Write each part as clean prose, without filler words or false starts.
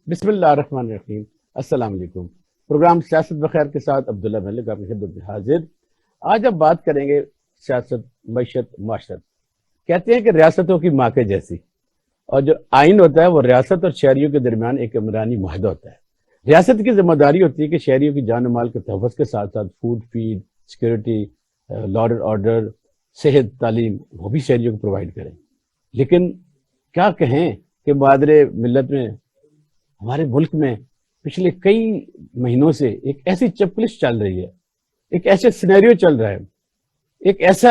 بسم اللہ الرحمن الرحیم۔ السلام علیکم۔ پروگرام سیاست بخیر کے ساتھ عبداللہ ملک آپ کی خدمت میں حاضر۔ آج ہم بات کریں گے سیاست، معیشت، معاشرت۔ کہتے ہیں کہ ریاستوں کی ماں کے جیسی، اور جو آئین ہوتا ہے وہ ریاست اور شہریوں کے درمیان ایک عمرانی معاہدہ ہوتا ہے۔ ریاست کی ذمہ داری ہوتی ہے کہ شہریوں کی جان و مال کے تحفظ کے ساتھ ساتھ food, feed, security, law and order, صحت، تعلیم وہ بھی شہریوں کو پرووائڈ کریں۔ لیکن کیا کہیں کہ معاشرے ملت میں، ہمارے ملک میں پچھلے کئی مہینوں سے ایک ایسی چپکلش چل رہی ہے، ایک ایسے سینیریو چل رہا ہے، ایک ایسا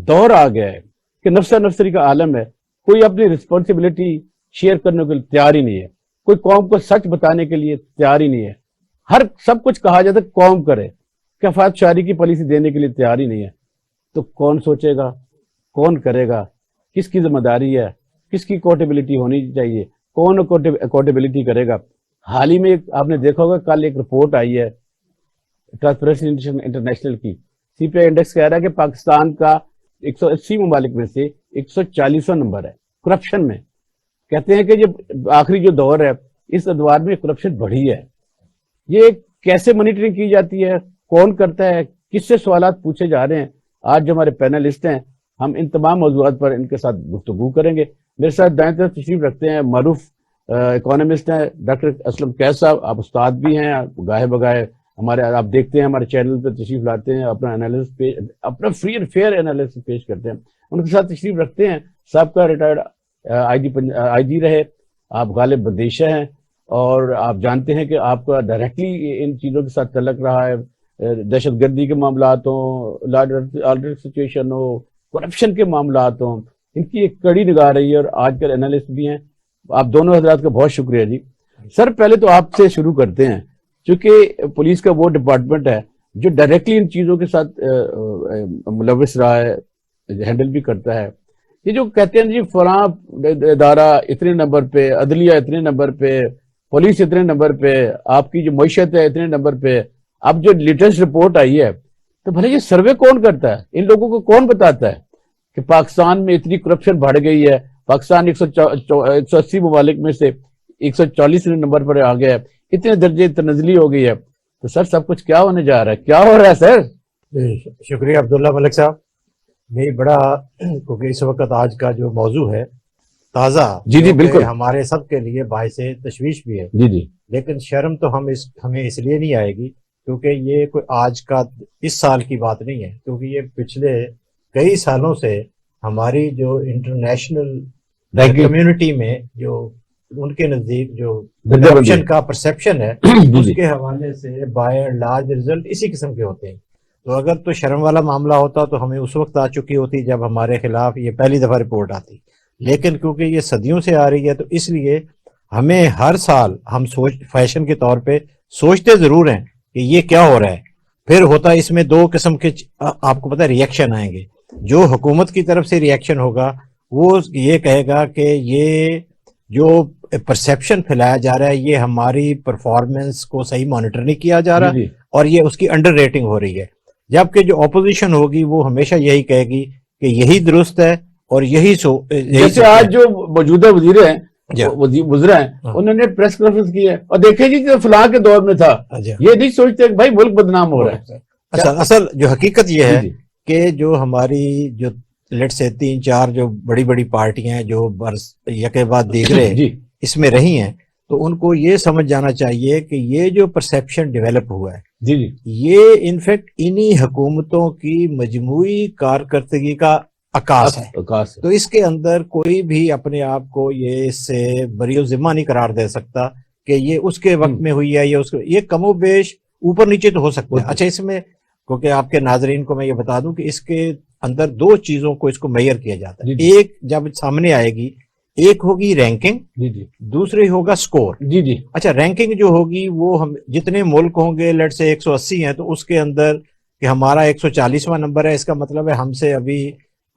دور آ گیا ہے کہ نفسہ نفسری کا عالم ہے۔ کوئی اپنی رسپانسبلٹی شیئر کرنے کے لیے تیار ہی نہیں ہے، کوئی قوم کو سچ بتانے کے لیے تیار ہی نہیں ہے۔ سب کچھ کہا جاتا ہے قوم کرے، کفایت شعاری کی پالیسی دینے کے لیے تیار ہی نہیں ہے۔ تو کون سوچے گا، کون کرے گا، کس کی ذمہ داری ہے، کس کی اکاؤنٹیبلٹی ہونی چاہیے، کون اکاؤنٹیبلٹی کرے گا؟ حال ہی میں آپ نے دیکھا ہوگا، کل ایک رپورٹ آئی ہے ٹرانسپیرنسی انٹرنیشنل کی۔ سی پی آئی انڈیکس کہہ رہا ہے کہ پاکستان کا 180 ممالک میں سے 140واں نمبر ہے کرپشن میں۔ کہتے ہیں کہ یہ آخری جو دور ہے، اس ادوار میں کرپشن بڑھی ہے۔ یہ کیسے مانیٹرنگ کی جاتی ہے، کون کرتا ہے، کس سے سوالات پوچھے جا رہے ہیں؟ آج جو ہمارے پینلسٹ ہیں، ہم ان تمام موضوعات پر ان کے ساتھ گفتگو کریں گے۔ میرے ساتھ دائیں طرف تشریف رکھتے ہیں معروف اکانومسٹ ہیں ڈاکٹر اسلم قیس صاحب۔ آپ استاد بھی ہیں، گاہے بگاہے آپ دیکھتے ہیں ہمارے چینل پہ تشریف لاتے ہیں، اپنا فری اینڈ فیئر انالیسس پیش کرتے ہیں۔ ان کے ساتھ تشریف رکھتے ہیں سابقہ ریٹائرڈ آئی جی رہے آپ غالب بدیشہ ہیں، اور آپ جانتے ہیں کہ آپ کا ڈائریکٹلی ان چیزوں کے ساتھ تعلق رہا ہے، دہشت گردی کے معاملات ہوں، لا and order situation who, corruption کے معاملات ہوں، ان کی ایک کڑی نگاہ رہی ہے، اور آج کل انالسٹ بھی ہیں۔ آپ دونوں حضرات کا بہت شکریہ جی۔ سر پہلے تو آپ سے شروع کرتے ہیں، چونکہ پولیس کا وہ ڈپارٹمنٹ ہے جو ڈائریکٹلی ان چیزوں کے ساتھ ملوث رہا ہے، ہینڈل بھی کرتا ہے۔ یہ جو کہتے ہیں جی فلاں ادارہ اتنے نمبر پہ، عدلیہ اتنے نمبر پہ، پولیس اتنے نمبر پہ، آپ کی جو معیشت ہے اتنے نمبر پہ، اب جو لیٹسٹ رپورٹ آئی ہے، تو بھلے یہ سروے کون کرتا ہے؟ ان لوگوں کو کون بتاتا ہے کہ پاکستان میں اتنی کرپشن بڑھ گئی ہے؟ پاکستان 180 ممالک میں سے 140 نمبر پر آ گیا ہے، اتنے درجے تنزلی ہو گئی ہے۔ تو سر سب کچھ کیا ہونے جا رہا ہے، کیا ہو رہا ہے سر؟ شکریہ عبداللہ ملک صاحب۔ نہیں بڑا، کیونکہ اس وقت آج کا جو موضوع ہے تازہ، جی بالکل، ہمارے سب کے لیے باعث تشویش بھی ہے۔ جی لیکن شرم تو ہمیں اس لیے نہیں آئے گی کیونکہ یہ کوئی آج کا اس سال کی بات نہیں ہے، کیونکہ یہ پچھلے کئی سالوں سے ہماری جو انٹرنیشنل کمیونٹی میں جو ان کے نزدیک جو کرپشن کا پرسیپشن ہے، اس کے حوالے سے بائی اینڈ لارج رزلٹ اسی قسم کے ہوتے ہیں۔ تو اگر تو شرم والا معاملہ ہوتا تو ہمیں اس وقت آ چکی ہوتی جب ہمارے خلاف یہ پہلی دفعہ رپورٹ آتی، لیکن کیونکہ یہ صدیوں سے آ رہی ہے تو اس لیے ہمیں ہر سال ہم فیشن کے طور پہ سوچتے ضرور ہیں کہ یہ کیا ہو رہا ہے۔ پھر ہوتا ہے اس میں دو قسم کے آپ کو پتہ ہے ریئیکشن آئیں گے۔ جو حکومت کی طرف سے ریئیکشن ہوگا وہ یہ کہے گا کہ یہ جو پرسیپشن پھیلایا جا رہا ہے یہ ہماری پرفارمنس کو صحیح مانیٹر نہیں کیا جا رہا، اور یہ اس کی انڈر ریٹنگ ہو رہی ہے۔ جبکہ جو اپوزیشن ہوگی وہ ہمیشہ یہی کہے گی کہ یہی درست ہے اور یہی جیسے آج جو موجودہ وزیر ہیں گزرا ہیں، انہوں نے پریس کانفرنس کی ہے، اور دیکھیں جی جو فلاں کے دور میں تھا، یہ نہیں سوچتے کہ بھائی ملک بدنام ہو رہا ہے۔ اصل جو حقیقت یہ ہے کہ جو ہماری جو لیٹ سے 3-4 جو بڑی بڑی پارٹیاں ہیں جو یکے بعد دیگرے اس میں رہی ہیں، تو ان کو یہ سمجھ جانا چاہیے کہ یہ جو پرسیپشن ڈیولپ ہوا ہے یہ انفیکٹ انہی حکومتوں کی مجموعی کارکردگی کا عکاس ہے۔ تو اس کے اندر کوئی بھی اپنے آپ کو یہ اس سے بری و ذمہ نہیں قرار دے سکتا کہ یہ اس کے وقت میں ہوئی ہے، یہ کم و بیش اوپر نیچے تو ہو سکتا ہے۔ اچھا، اس میں کیونکہ آپ کے ناظرین کو میں یہ بتا دوں کہ اس کے اندر 2 چیزوں کو اس کو میئر کیا جاتا ہے۔ ایک جب سامنے آئے گی، ایک ہوگی رینکنگ، دوسری ہوگا سکور۔ اچھا، رینکنگ جو ہوگی وہ ہم جتنے ملک ہوں گے لیٹ سے 180 ہیں، تو اس کے اندر کہ ہمارا 140واں نمبر ہے، اس کا مطلب ہے ہم سے ابھی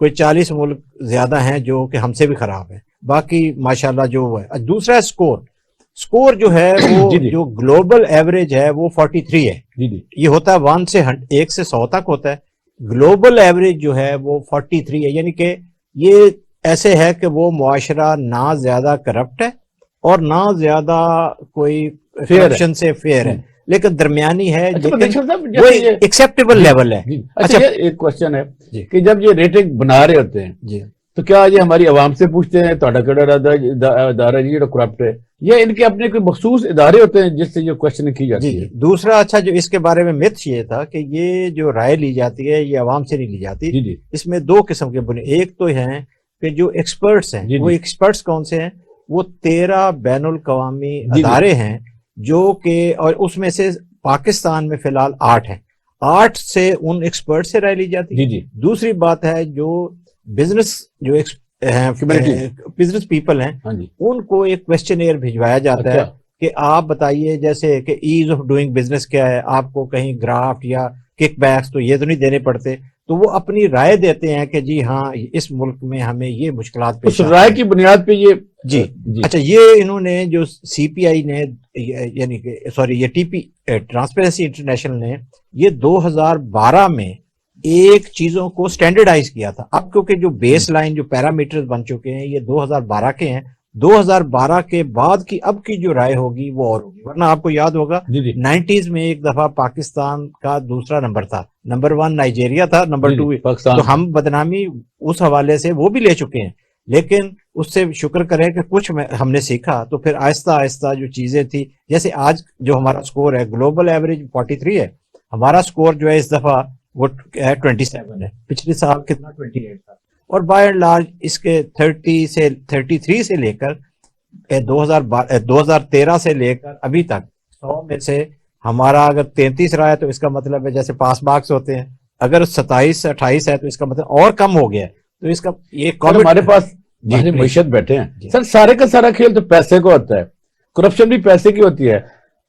کوئی 40 ملک زیادہ ہیں جو کہ ہم سے بھی خراب ہیں، باقی ماشاءاللہ جو ہے۔ دوسرا ہے سکور۔ سکور جو ہے وہ جو گلوبل ایوریج ہے وہ 43 ہے۔ یہ ہوتا ہے 1 سے 100 تک ہوتا ہے، گلوبل ایوریج جو ہے وہ 43 ہے، یعنی کہ یہ ایسے ہے کہ وہ معاشرہ نہ زیادہ کرپٹ ہے اور نہ زیادہ کوئی کرپشن سے فیئر ہے، لیکن درمیانی ہے، وہ ایکسیپٹیبل لیول ہے۔ اچھا ایک کوشچن ہے جی کہ جب یہ ریٹنگ بنا رہے ہوتے ہیں جی تو کیا یہ ہماری عوام سے پوچھتے ہیں تہاڈا کیڑا ادارہ جی جو کرپٹ ہے، یا ان کے اپنے کوئی مخصوص ادارے ہوتے ہیں جس سے یہ کوشچن کی جاتی جی ہے؟ دوسرا اچھا جو اس کے بارے میں متھ یہ تھا کہ یہ جو رائے لی جاتی ہے یہ عوام سے نہیں لی جاتی، جی جی اس میں دو قسم کے بنے، ایک تو ہیں کہ جو ایکسپرٹس ہیں، جی وہ جی ایکسپرٹس کون سے ہیں؟ وہ 13 بین الاقوامی جی ادارے ہیں جو کہ، اور اس میں سے پاکستان میں فی الحال 8 ہیں، 8 سے ان ایکسپرٹ سے رائے لی جاتی جی ہے۔ جی دوسری بات ہے جو بزنس جو بزنس پیپل ہیں، ہاں جی ان کو ایک کویسچنیئر بھجوایا جاتا ہے اچھا کہ آپ بتائیے جیسے کہ ایز آف ڈوئنگ بزنس کیا ہے، آپ کو کہیں گرافٹ یا کک بیکس تو یہ تو نہیں دینے پڑتے، تو وہ اپنی رائے دیتے ہیں کہ جی ہاں اس ملک میں ہمیں یہ مشکلات اس پیش آتی رائے ہیں۔ کی بنیاد پہ یہ جی جی اچھا، یہ انہوں نے جو سی پی آئی نے، یعنی کہ سوری یہ ٹی پی ٹرانسپیرنسی انٹرنیشنل نے یہ 2012 میں ایک چیزوں کو سٹینڈرڈائز کیا تھا۔ اب کیونکہ جو بیس لائن جو پیرامیٹرز بن چکے ہیں یہ 2012 کے ہیں، 2012 کے بعد کی اب کی جو رائے ہوگی وہ اور ہوگی، ورنہ آپ کو یاد ہوگا جی جی 90s میں ایک دفعہ پاکستان کا دوسرا نمبر تھا، نمبر 1 نائجیریا تھا، نمبر جی 2 جی پاکستان تو ہم بدنامی اس حوالے سے وہ بھی لے چکے ہیں، لیکن اس سے شکر کریں کہ کچھ ہم نے سیکھا، تو پھر آہستہ آہستہ جو چیزیں تھی، جیسے آج جو ہمارا سکور ہے گلوبل ایوریج 43 ہے، ہمارا سکور جو ہے اس دفعہ وہ 27 ہے، پچھلے سال کتنا 28 تھا، اور بائی اینڈ لارج اس کے 33 سے لے کر 2013 سے لے کر ابھی تک 100 میں سے ہمارا اگر 33 رہا ہے تو اس کا مطلب ہے جیسے پاس مارکس ہوتے ہیں، اگر 27 28 ہے تو اس کا مطلب اور کم ہو گیا ہے، تو اس کا یہ سر ہمارے پاس جی ہماری پلیز معیشت بیٹھے ہیں جی سر، سارے کا سارا کھیل تو پیسے کو ہوتا ہے، کرپشن بھی پیسے کی ہوتی ہے،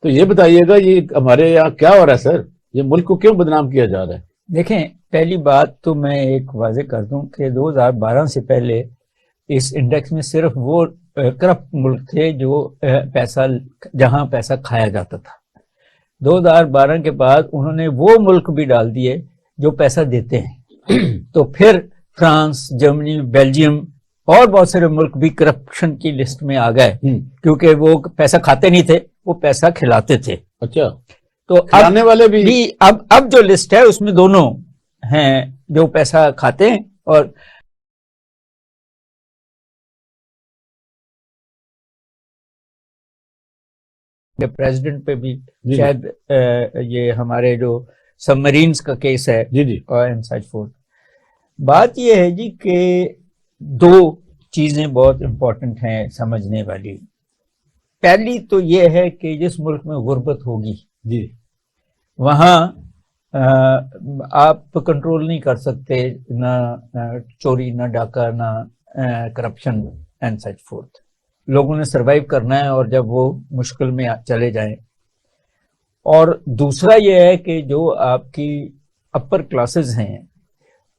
تو یہ بتائیے گا یہ ہمارے یہاں کیا ہو رہا ہے سر، یہ ملک کو کیوں بدنام کیا جا رہا ہے؟ دیکھیں پہلی بات تو میں ایک واضح کر دوں کہ 2012 سے پہلے اس انڈیکس میں صرف وہ کرپٹ ملک تھے جو پیسہ جہاں پیسہ کھایا جاتا تھا۔ 2012 کے بعد انہوں نے وہ ملک بھی ڈال دیے جو پیسہ دیتے ہیں، تو پھر فرانس، جرمنی، بیلجیم اور بہت سارے ملک بھی کرپشن کی لسٹ میں آ گئے، کیونکہ وہ پیسہ کھاتے نہیں تھے، وہ پیسہ کھلاتے تھے۔ اچھا تو کھلانے والے بھی اب جو لسٹ ہے اس میں دونوں ہیں، جو پیسہ کھاتے ہیں اور پریزیڈنٹ پہ بھی جی شاید یہ ہمارے جو سب مرینز کا کیس ہے جی جی اور اینڈ سچ فورتھ۔ بات یہ ہے جی کہ دو چیزیں بہت امپورٹنٹ ہیں سمجھنے والی۔ پہلی تو یہ ہے کہ جس ملک میں غربت ہوگی جی وہاں آپ کنٹرول نہیں کر سکتے، نہ چوری، نہ ڈاکہ، نہ کرپشن اینڈ سچ فورتھ۔ لوگوں نے سروائیو کرنا ہے، اور جب وہ مشکل میں چلے جائیں۔ اور دوسرا یہ ہے کہ جو آپ کی اپر کلاسز ہیں،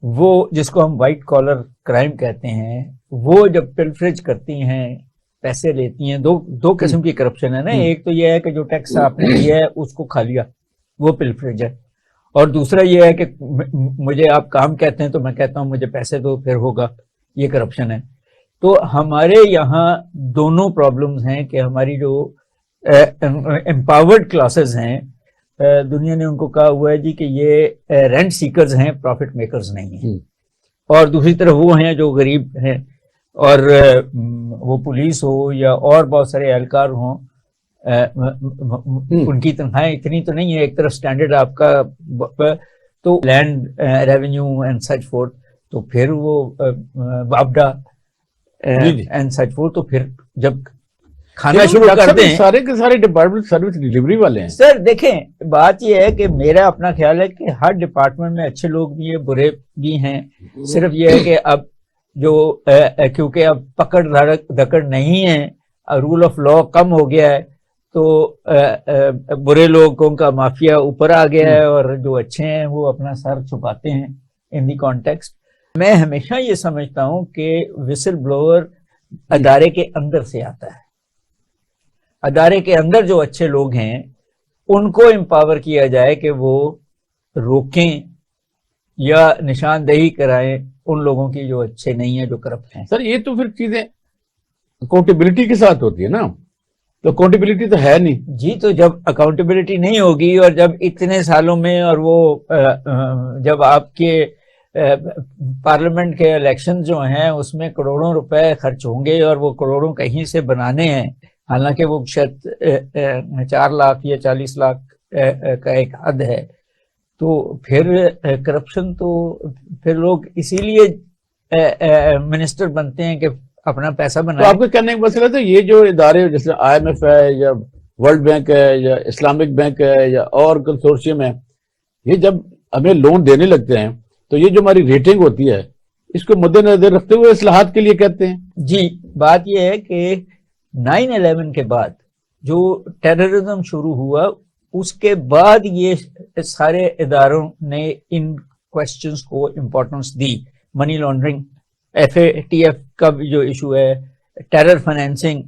وہ جس کو ہم وائٹ کالر کرائم کہتے ہیں، وہ جب پلفریج کرتی ہیں، پیسے لیتی ہیں، دو قسم کی کرپشن ہے نا، ایک تو یہ ہے کہ جو ٹیکس آپ نے دیا ہے اس کو کھا لیا، وہ پلفریج ہے، اور دوسرا یہ ہے کہ مجھے آپ کام کہتے ہیں تو میں کہتا ہوں مجھے پیسے دو پھر ہوگا، یہ کرپشن ہے۔ تو ہمارے یہاں دونوں پرابلمز ہیں کہ ہماری جو امپاورڈ کلاسز ہیں، دنیا نے ان کو کہا ہوا ہے جی کہ یہ رینٹ سیکرز ہیں، پروفٹ میکرز نہیں ہیں، اور دوسری طرف وہ ہیں جو غریب ہیں، اور وہ پولیس ہو یا اور بہت سارے اہلکار ہوں، ان کی تنخواہیں اتنی تو نہیں ہے، ایک طرف سٹینڈرڈ آپ کا تو land revenue and such forth, تو پھر وہ وابڈا اینڈ سچ فورتھ، تو پھر جب کھانا شروع کر دیں سارے کے سارے ڈپارٹمنٹ سروس ڈلیوری والے ہیں سر۔ دیکھیں بات یہ ہے کہ میرا اپنا خیال ہے کہ ہر ڈپارٹمنٹ میں اچھے لوگ بھی ہیں، برے بھی ہیں، صرف یہ ہے کہ اب جو کیونکہ اب پکڑ دھکڑ نہیں ہے، رول آف لا کم ہو گیا ہے، تو برے لوگوں کا مافیا اوپر آ گیا ہے، اور جو اچھے ہیں وہ اپنا سر چھپاتے ہیں ان دی کانٹیکسٹ۔ میں ہمیشہ یہ سمجھتا ہوں کہ وسل بلوور ادارے کے اندر سے آتا ہے، ادارے کے اندر جو اچھے لوگ ہیں ان کو امپاور کیا جائے کہ وہ روکیں یا نشاندہی کرائیں ان لوگوں کی جو اچھے نہیں ہیں، جو کرپٹ ہیں۔ سر یہ تو پھر چیزیں اکاؤنٹیبلٹی کے ساتھ ہوتی ہے نا، تو اکاؤنٹیبلٹی تو ہے نہیں جی. تو جب اکاؤنٹیبلٹی نہیں ہوگی اور جب اتنے سالوں میں اور وہ جب آپ کے پارلیمنٹ کے الیکشن جو ہیں اس میں کروڑوں روپے خرچ ہوں گے اور وہ کروڑوں کہیں سے بنانے ہیں, حالانکہ وہ شاید 4 لاکھ یا 40 لاکھ کا ایک حد ہے, تو پھر کرپشن تو پھر لوگ اسی لیے منسٹر بنتے ہیں کہ اپنا پیسہ تو بنائیں. آپ کے کہنے کا مسئلہ تو یہ جو ادارے جیسے IMF ہے یا ورلڈ بینک ہے یا اسلامک بینک ہے یا اور کنسورشیم ہے, یہ جب ہمیں لون دینے لگتے ہیں تو یہ جو ہماری ریٹنگ ہوتی ہے اس کو مد نظر رکھتے ہوئے اصلاحات کے لیے کہتے ہیں. جی, بات یہ ہے کہ 9/11 کے بعد جو ٹیررزم شروع ہوا اس کے بعد یہ سارے اداروں نے ان کوشچنز کو امپورٹنس دی. منی لانڈرنگ, FATF کا بھی جو ایشو ہے, ٹیرر فائنینسنگ,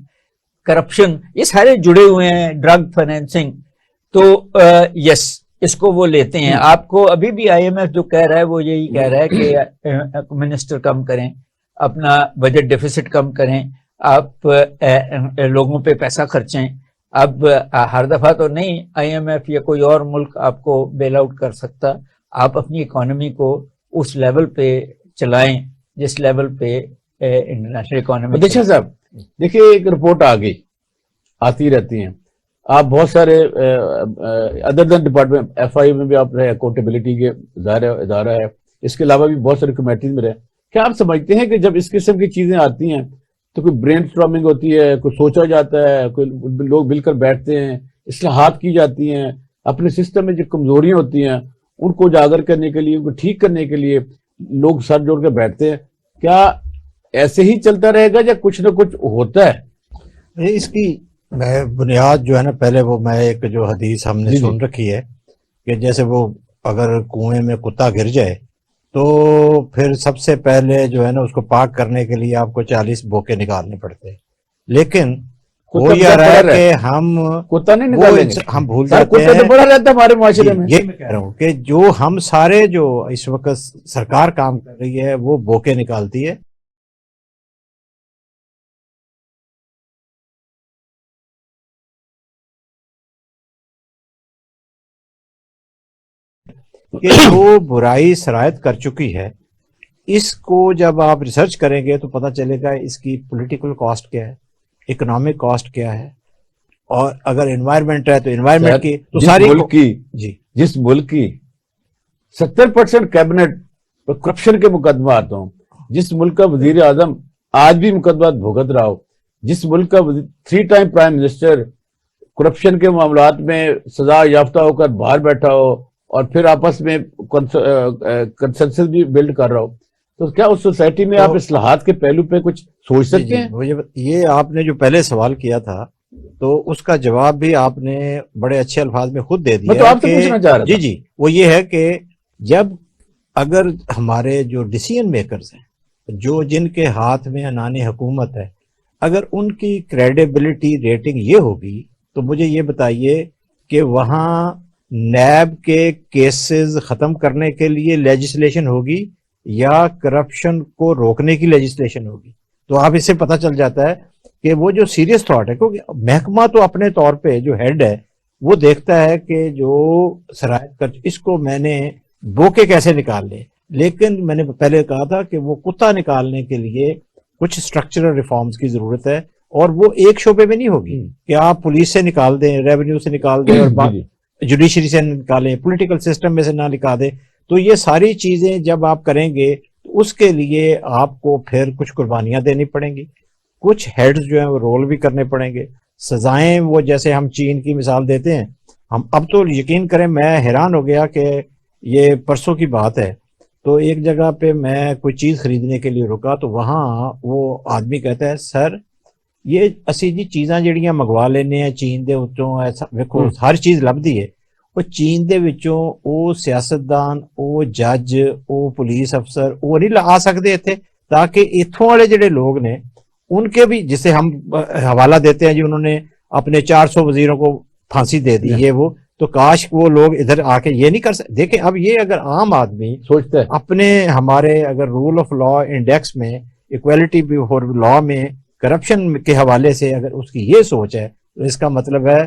کرپشن, یہ سارے جڑے ہوئے ہیں, ڈرگ فائنینسنگ. تو یس, اس کو وہ لیتے ہیں. آپ کو ابھی بھی IMF جو کہہ رہا ہے وہ یہی کہہ رہا ہے کہ منسٹر کم کریں, اپنا بجٹ ڈیفیسٹ کم کریں, آپ لوگوں پہ پیسہ خرچیں. اب ہر دفعہ تو نہیں IMF یا کوئی اور ملک آپ کو بیل آؤٹ کر سکتا. آپ اپنی اکانومی کو اس لیول پہ چلائیں جس لیول پہ انٹرنیشنل اکانومی. دیکھیں صاحب, دیکھیے ایک رپورٹ آتی رہتی ہیں. آپ بہت سارے ادر دین ڈپارٹمنٹ FI میں بھی آپ رہے, اکاؤنٹیبلٹی کے ادارہ ہے, اس کے علاوہ بھی بہت سارے کمیٹیز میں رہے. کیا آپ سمجھتے ہیں کہ جب اس قسم کی چیزیں آتی ہیں تو کوئی برین اسٹارمنگ ہوتی ہے, کوئی سوچا جاتا ہے, کوئی لوگ مل کر بیٹھتے ہیں, اصلاحات کی جاتی ہیں, اپنے سسٹم میں جو کمزوریاں ہوتی ہیں ان کو اجاگر کرنے کے لیے, ان کو ٹھیک کرنے کے لیے لوگ سر جوڑ کے بیٹھتے ہیں. کیا ایسے ہی چلتا رہے گا یا کچھ نہ کچھ ہوتا ہے؟ اس کی میں بنیاد جو ہے نا, پہلے وہ میں ایک جو حدیث ہم نے سن رکھی ہے کہ جیسے وہ اگر کنویں میں کتا گر جائے تو پھر سب سے پہلے جو ہے نا اس کو پاک کرنے کے لیے آپ کو 40 بوکے نکالنے پڑتے ہیں. لیکن ہو یہ رہا ہے کہ ہم کتا نہیں نکالیں گے, ہم بھول سر جاتے کتا ہیں. تو بڑا رہتا ہے ہمارے معاشرے میں. یہ میں کہہ رہا ہوں کہ جو ہم سارے جو اس وقت سرکار کام کر رہی ہے وہ بوکے نکالتی ہے. کہ جو برائی سرایت کر چکی ہے اس کو جب آپ ریسرچ کریں گے تو پتہ چلے گا اس کی پولیٹیکل کاسٹ کیا ہے, اکنامک کاسٹ کیا ہے, اور اگر انوائرمنٹ ہے تو انوائرمنٹ کی تو ساری ملک کی جی جس ملک کی 70% کیبنٹ کرپشن کے مقدمات ہوں, جس ملک کا وزیر اعظم آج بھی مقدمات بھگت رہا ہو, جس ملک کا 3 ٹائم پرائم منسٹر کرپشن کے معاملات میں سزا یافتہ ہو کر باہر بیٹھا ہو اور پھر آپس میں کنسنسس بھی بلڈ کر رہا ہو, تو کیا اس سوسائٹی میں آپ اصلاحات کے پہلو پہ کچھ سوچ سکتے ہیں؟ یہ آپ نے جو پہلے سوال کیا تھا تو اس کا جواب بھی آپ نے بڑے اچھے الفاظ میں خود دے دیا. میں تو آپ سے پوچھنا چاہ رہا تھا. جی وہ یہ ہے کہ جب اگر ہمارے جو ڈیسیژن میکرز ہیں, جو جن کے ہاتھ میں عنان حکومت ہے, اگر ان کی کریڈیبلٹی ریٹنگ یہ ہوگی تو مجھے یہ بتائیے کہ وہاں نیب کے کیسز ختم کرنے کے لیے لیجسلیشن ہوگی یا کرپشن کو روکنے کی لیجسلیشن ہوگی. تو آپ اس سے پتہ چل جاتا ہے کہ وہ جو سیریس تھاٹ ہے, کیونکہ محکمہ تو اپنے طور پہ جو ہیڈ ہے وہ دیکھتا ہے کہ جو سرایت کر اس کو میں نے بوکے کیسے نکال لے, لیکن میں نے پہلے کہا تھا کہ وہ کتا نکالنے کے لیے کچھ سٹرکچرل ریفارمز کی ضرورت ہے, اور وہ ایک شعبے میں نہیں ہوگی کہ آپ پولیس سے نکال دیں, ریونیو سے نکال دیں, اور جوڈیشری سے نکالیں, پولیٹیکل سسٹم میں سے نہ نکال دیں. تو یہ ساری چیزیں جب آپ کریں گے تو اس کے لیے آپ کو پھر کچھ قربانیاں دینی پڑیں گی, کچھ ہیڈز جو ہیں وہ رول بھی کرنے پڑیں گے. سزائیں وہ جیسے ہم چین کی مثال دیتے ہیں, ہم اب تو یقین کریں میں حیران ہو گیا کہ یہ پرسوں کی بات ہے, تو ایک جگہ پہ میں کوئی چیز خریدنے کے لیے رکا تو وہاں وہ آدمی کہتا ہے سر یہ اسی جی چیزاں جڑیاں منگوا لینے ہیں چین دے وچوں, ایسا ویکھو ہر چیز لبدی ہے, وہ چین دے وچوں او سیاستدان, او جج, او پولیس افسر او نہیں آ سکتے اتنے, تاکہ اتھوں والے جڑے لوگ نے ان کے بھی, جسے ہم حوالہ دیتے ہیں جی انہوں نے اپنے 400 وزیروں کو پھانسی دے دی ہے وہ, تو کاش وہ لوگ ادھر آ کے یہ نہیں کر سکتے. دیکھیں اب یہ اگر عام آدمی سوچتا ہے اپنے ہمارے اگر رول آف لا انڈیکس میں ایکویلٹی بفور لا میں کرپشن کے حوالے سے اگر اس کی یہ سوچ ہے تو اس کا مطلب ہے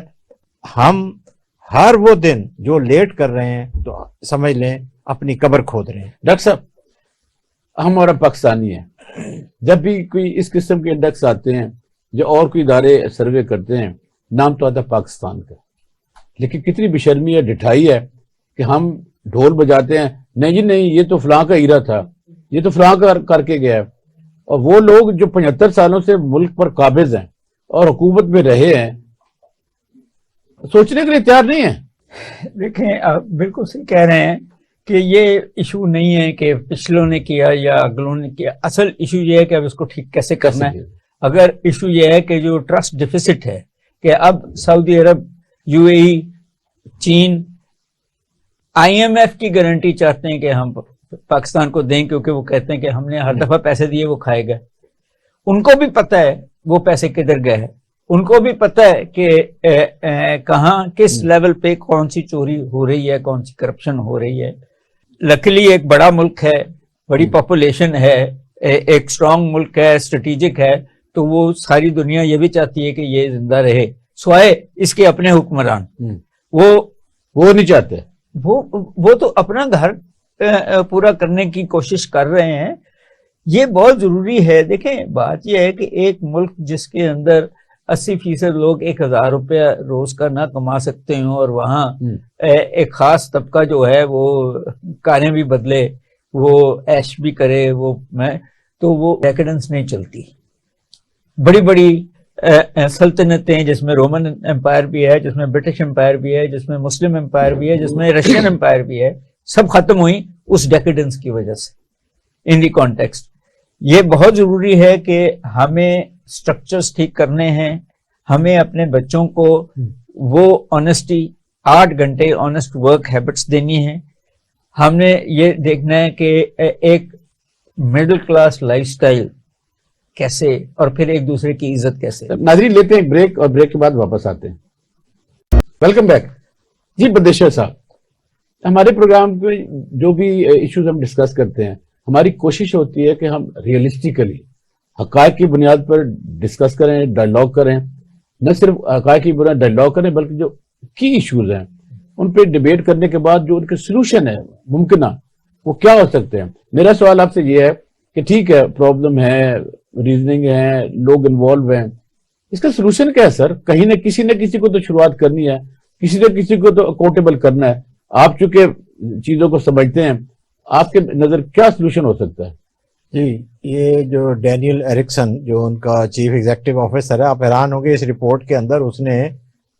ہم ہر وہ دن جو لیٹ کر رہے ہیں تو سمجھ لیں اپنی قبر کھود رہے ہیں. ڈاکٹر صاحب ہم اور پاکستانی ہیں، جب بھی کوئی اس قسم کے انڈیکس آتے ہیں جو اور کوئی ادارے سروے کرتے ہیں، نام تو آتا ہے پاکستان کا، لیکن کتنی بشرمی ہے، ڈٹھائی ہے کہ ہم ڈھول بجاتے ہیں، نہیں جی نہیں یہ تو فلاں کا ہیرا تھا، یہ تو فلاں کر کے گیا ہے. اور وہ لوگ جو 75 سالوں سے ملک پر قابض ہیں اور حکومت میں رہے ہیں، سوچنے کے لیے تیار نہیں ہیں. دیکھیں آپ بالکل صحیح کہہ رہے ہیں کہ یہ ایشو نہیں ہے کہ پچھلوں نے کیا یا اگلوں نے کیا، اصل ایشو یہ ہے کہ اب اس کو ٹھیک کیسے کرنا ہے. اگر ایشو یہ ہے کہ جو ٹرسٹ ڈیفیسٹ ہے کہ اب سعودی عرب، یو اے ای، چین آئی ایم ایف کی گارنٹی چاہتے ہیں کہ ہم پاکستان کو دیں، کیونکہ وہ کہتے ہیں کہ ہم نے ہر دفعہ پیسے دیے وہ کھائے گئے. ان کو بھی پتہ ہے وہ پیسے کدھر گئے ہیں، ان کو بھی پتہ ہے کہ کہاں کس لیول پہ کون سی چوری ہو رہی ہے، کون سی کرپشن ہو رہی ہے. لکیلی ایک بڑا ملک ہے، بڑی پاپولیشن ہے، ایک سٹرونگ ملک ہے، اسٹریٹجک ہے، تو وہ ساری دنیا یہ بھی چاہتی ہے کہ یہ زندہ رہے، سوائے اس کے اپنے حکمران وہ نہیں چاہتے. وہ تو اپنا گھر پورا کرنے کی کوشش کر رہے ہیں. یہ بہت ضروری ہے. دیکھیں بات یہ ہے کہ ایک ملک جس کے اندر 80% لوگ 1000 روپیہ روز کا نہ کما سکتے ہوں، اور وہاں ایک خاص طبقہ جو ہے وہ کاریں بھی بدلے، وہ عیش بھی کرے، تو وہ ڈیکیڈنس نہیں چلتی. بڑی بڑی سلطنتیں جس میں رومن امپائر بھی ہے، جس میں برٹش امپائر بھی ہے، جس میں مسلم امپائر بھی ہے، جس میں رشین امپائر بھی ہے، سب ختم ہوئی اس ڈیکیڈنس کی وجہ سے. ان دی کانٹیکسٹ یہ بہت ضروری ہے کہ ہمیں سٹرکچرز ٹھیک کرنے ہیں، ہمیں اپنے بچوں کو وہ آنیسٹی 8 گھنٹے آنیسٹ ورک ہیبٹس دینی ہے. ہم نے یہ دیکھنا ہے کہ ایک مڈل کلاس لائف سٹائل کیسے، اور پھر ایک دوسرے کی عزت کیسے. ناظرین لیتے ہیں ایک بریک، اور بریک کے بعد واپس آتے ہیں. Welcome back. جی بدیشر صاحب، ہمارے پروگرام پہ جو بھی ایشوز ہم ڈسکس کرتے ہیں، ہماری کوشش ہوتی ہے کہ ہم ریئلسٹیکلی حقائق کی بنیاد پر ڈسکس کریں، ڈائلاگ کریں. نہ صرف حقائق کی بنیاد ڈائلاگ کریں، بلکہ جو کی ایشوز ہیں ان پہ ڈیبیٹ کرنے کے بعد جو ان کے سلوشن ہے ممکنہ وہ کیا ہو سکتے ہیں. میرا سوال آپ سے یہ ہے کہ ٹھیک ہے پرابلم ہے، ریزننگ ہے، لوگ انوالو ہیں، اس کا سلوشن کیا ہے سر؟ کہیں نہ کسی کو تو شروعات کرنی ہے، کسی نہ کسی کو تو اکاؤنٹیبل کرنا ہے. آپ چونکہ چیزوں کو سمجھتے ہیں، آپ کے نظر کیا سلوشن ہو سکتا ہے؟ جی یہ جو ڈینیل ایرکسن جو ان کا چیف ایگزیکٹو آفیسر ہے، آپ حیران ہوں گے اس رپورٹ کے اندر اس نے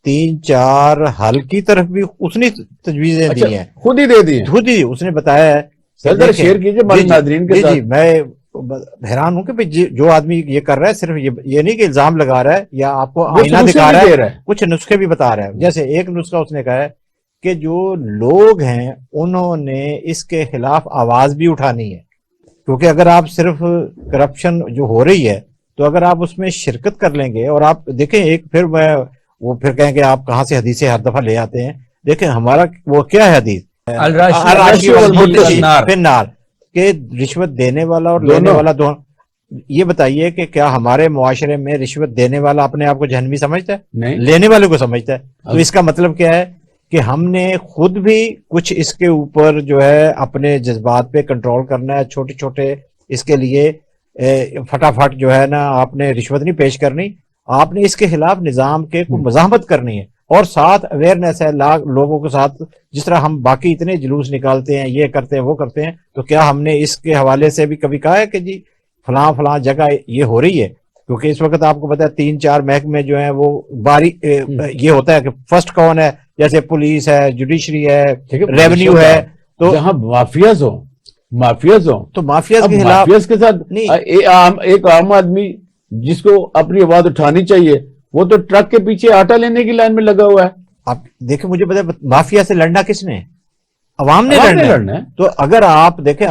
3-4 حل کی طرف بھی اس نے تجویزیں دی ہیں، خود ہی دے دی، خود ہی اس نے بتایا ہے. سر شیئر کیجئے ہمارے ناظرین کے ساتھ. جی میں حیران ہوں کہ جو آدمی یہ کر رہا ہے صرف یہ نہیں کہ الزام لگا رہا ہے یا آپ کو آئینہ دکھا رہا ہے، کچھ نسخے بھی بتا رہا ہے. جیسے ایک نسخہ اس نے کہا ہے کہ جو لوگ ہیں انہوں نے اس کے خلاف آواز بھی اٹھانی ہے، کیونکہ اگر آپ صرف کرپشن جو ہو رہی ہے تو اگر آپ اس میں شرکت کر لیں گے، اور آپ دیکھیں ایک وہ پھر کہیں کہ آپ کہاں سے حدیثیں ہر دفعہ لے آتے ہیں. دیکھیں ہمارا وہ کیا ہے حدیث نار کہ رشوت دینے والا اور لینے والا دونوں. یہ بتائیے کہ کیا ہمارے معاشرے میں رشوت دینے والا اپنے آپ کو جہنمی سمجھتا ہے؟ نہیں، لینے والے کو سمجھتا ہے. تو اس کا مطلب کیا ہے کہ ہم نے خود بھی کچھ اس کے اوپر جو ہے اپنے جذبات پہ کنٹرول کرنا ہے. چھوٹے چھوٹے اس کے لیے فٹافٹ جو ہے نا آپ نے رشوت نہیں پیش کرنی، آپ نے اس کے خلاف نظام کے مزاحمت کرنی ہے، اور ساتھ اویئرنیس ہے لوگوں کے ساتھ. جس طرح ہم باقی اتنے جلوس نکالتے ہیں، یہ کرتے ہیں وہ کرتے ہیں، تو کیا ہم نے اس کے حوالے سے بھی کبھی کہا ہے کہ جی فلاں جگہ یہ ہو رہی ہے؟ کیونکہ اس وقت آپ کو پتا ہے 3-4 محکمے جو ہیں وہ یہ ہوتا ہے کہ فرسٹ کون ہے، جیسے پولیس ہے، جوڈیشری ہے، ریونیو ہے. تو جہاں مافیاز ہوں تو مافیاز کے خلاف مافیاز کے ساتھ ایک عام آدمی جس کو اپنی آواز اٹھانی چاہیے وہ تو ٹرک کے پیچھے آٹا لینے کی لائن میں لگا ہوا ہے. آپ دیکھیں مجھے پتا ہے مافیا سے لڑنا کس نے؟ عوام نے لڑنا ہے. تو اگر آپ دیکھیں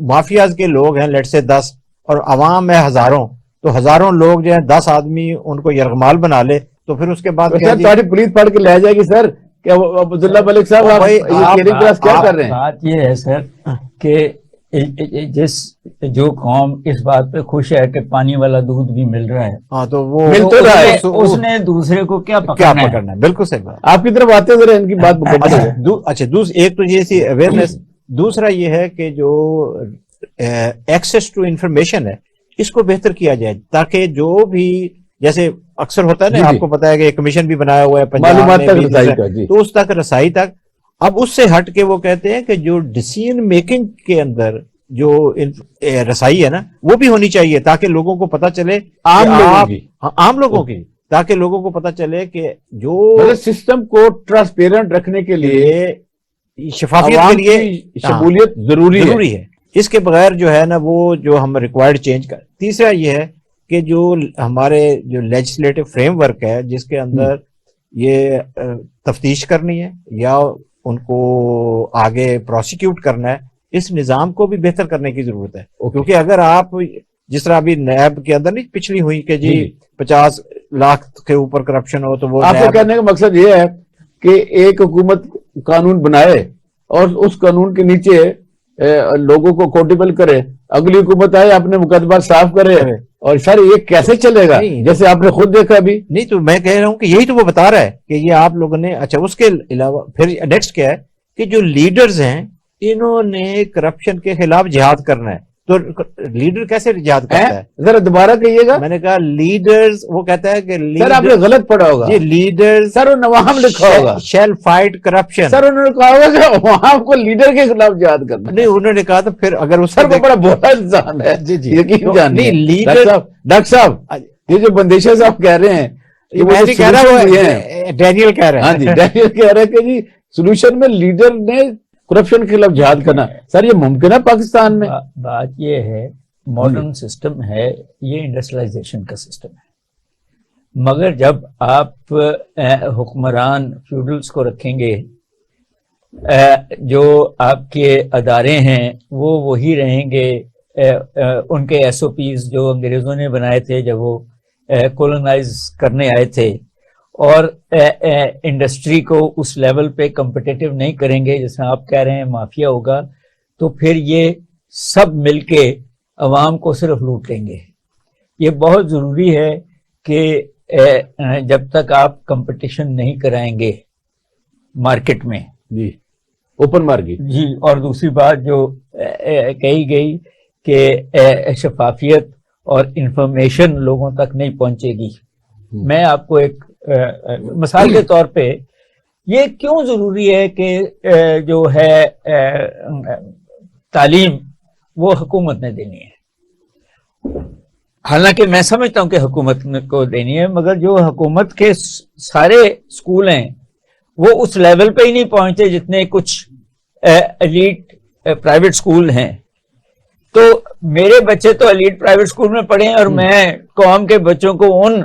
مافیاز کے لوگ ہیں لیٹ سے 10 اور عوام ہے ہزاروں، تو ہزاروں لوگ جو ہیں 10 آدمی ان کو یرغمال بنا لے تو پھر اس کے بعد ساری پولیس پڑھ کے لے جائے گی. سر عبداللہ ملک صاحب آپ کیا کر رہے ہیں؟ بات یہ ہے سر کہ جس جو قوم اس بات پہ خوش ہے کہ پانی والا دودھ بھی مل رہا ہے, ہاں تو وہ مل تو رہا ہے, اس نے دوسرے کو کیا کیا پکڑنا ہے. پکڑنا ہے. بالکل صحیح بات. آپ کی طرف آتے ہیں ذرا ان کی بات مکمل ہے. اچھا ایک تو یہ سی اویئرنیس, دوسرا یہ ہے کہ جو ایکسیس ٹو انفارمیشن ہے اس کو بہتر کیا جائے, تاکہ جو بھی جیسے اکثر ہوتا ہے نا, آپ کو پتا ہے کہ ایک کمیشن بھی بنایا ہوا ہے معلومات پنجاب تک میں رسائی کا, جی, تو اس تک رسائی تک. اب اس سے ہٹ کے وہ کہتے ہیں کہ جو ڈیسیژن میکنگ کے اندر جو رسائی ہے نا وہ بھی ہونی چاہیے, تاکہ لوگوں کو پتا چلے, عام لوگوں کی, تاکہ لوگوں کو پتا چلے کہ جو سسٹم کو ٹرانسپیرنٹ رکھنے کے لیے شفافیت کے لیے شمولیت ضروری ہے. اس کے بغیر جو ہے نا وہ جو ہم ریکوائرڈ چینج کر. تیسرا یہ ہے کہ جو ہمارے جو لیجسلیٹو فریم ورک ہے جس کے اندر یہ تفتیش کرنی ہے یا ان کو آگے پروسیکیوٹ کرنا ہے, اس نظام کو بھی بہتر کرنے کی ضرورت ہے. کیونکہ اگر آپ جس طرح ابھی نیب کے اندر نہیں پچھلی ہوئی کہ جی 50 لاکھ کے اوپر کرپشن ہو, تو وہ آپ کو کہنے کا مقصد یہ ہے کہ ایک حکومت قانون بنائے اور اس قانون کے نیچے لوگوں کو اکاؤنٹیبل کرے, اگلی حکومت آئے اپنے مقدمات صاف کرے, اور سر یہ کیسے چلے گا؟ جیسے آپ نے خود دیکھا ابھی. نہیں تو میں کہہ رہا ہوں کہ یہی تو وہ بتا رہا ہے کہ یہ آپ لوگوں نے. اچھا اس کے علاوہ پھر نیکسٹ کیا ہے کہ جو لیڈرز ہیں انہوں نے کرپشن کے خلاف جہاد کرنا ہے. تو لیڈر کیسے جہاد کرتا ہے؟ ذرا دوبارہ کہیے گا. میں نے کہا لیڈرز, وہ کہتا ہے کہ سر آپ نے غلط پڑھا ہوگا. یہ لیڈرز سر نوام لکھا ہوگا شیل فائٹ کرپشن. سر انہوں نے کہا ہوگا کہ وہاں کو لیڈر کے خلاف جہاد کرنا. نہیں انہوں نے کہا تو پھر اگر اس سر وہ بڑا بڑا انسان ہے, یقین جانیے. ڈاکٹر صاحب یہ جو بندیشہ صاحب کہہ رہے ہیں, میں نہیں کہہ رہا, وہ ڈینیل کہہ رہے ہیں. ہاں جی, ڈینیل کہہ رہے ہیں کہ جی سولوشن میں لیڈر نے کرپشن کے خلاف جہاد کرنا. سر یہ ممکن ہے پاکستان میں؟ بات یہ ہے ماڈرن سسٹم ہے, یہ انڈسٹریلائزیشن کا سسٹم ہے, مگر جب آپ حکمران فیوڈلز کو رکھیں گے, جو آپ کے ادارے ہیں وہ وہی رہیں گے, ان کے ایس او پیز جو انگریزوں نے بنائے تھے جب وہ کولونائز کرنے آئے تھے, اور انڈسٹری کو اس لیول پہ کمپٹیٹیو نہیں کریں گے جیسے آپ کہہ رہے ہیں مافیا ہوگا, تو پھر یہ سب مل کے عوام کو صرف لوٹ لیں گے. یہ بہت ضروری ہے کہ جب تک آپ کمپٹیشن نہیں کرائیں گے مارکیٹ میں, جی اوپن مارکیٹ, جی, اور دوسری بات جو کہی گئی کہ شفافیت اور انفارمیشن لوگوں تک نہیں پہنچے گی. میں آپ کو ایک مثال کے طور پہ, یہ کیوں ضروری ہے کہ جو ہے تعلیم وہ حکومت نے دینی ہے. حالانکہ میں سمجھتا ہوں کہ حکومت کو دینی ہے, مگر جو حکومت کے سارے اسکول ہیں وہ اس لیول پہ ہی نہیں پہنچتے جتنے کچھ ایلیٹ پرائیویٹ اسکول ہیں. تو میرے بچے تو ایلیٹ پرائیویٹ اسکول میں پڑھے ہیں اور میں قوم کے بچوں کو ان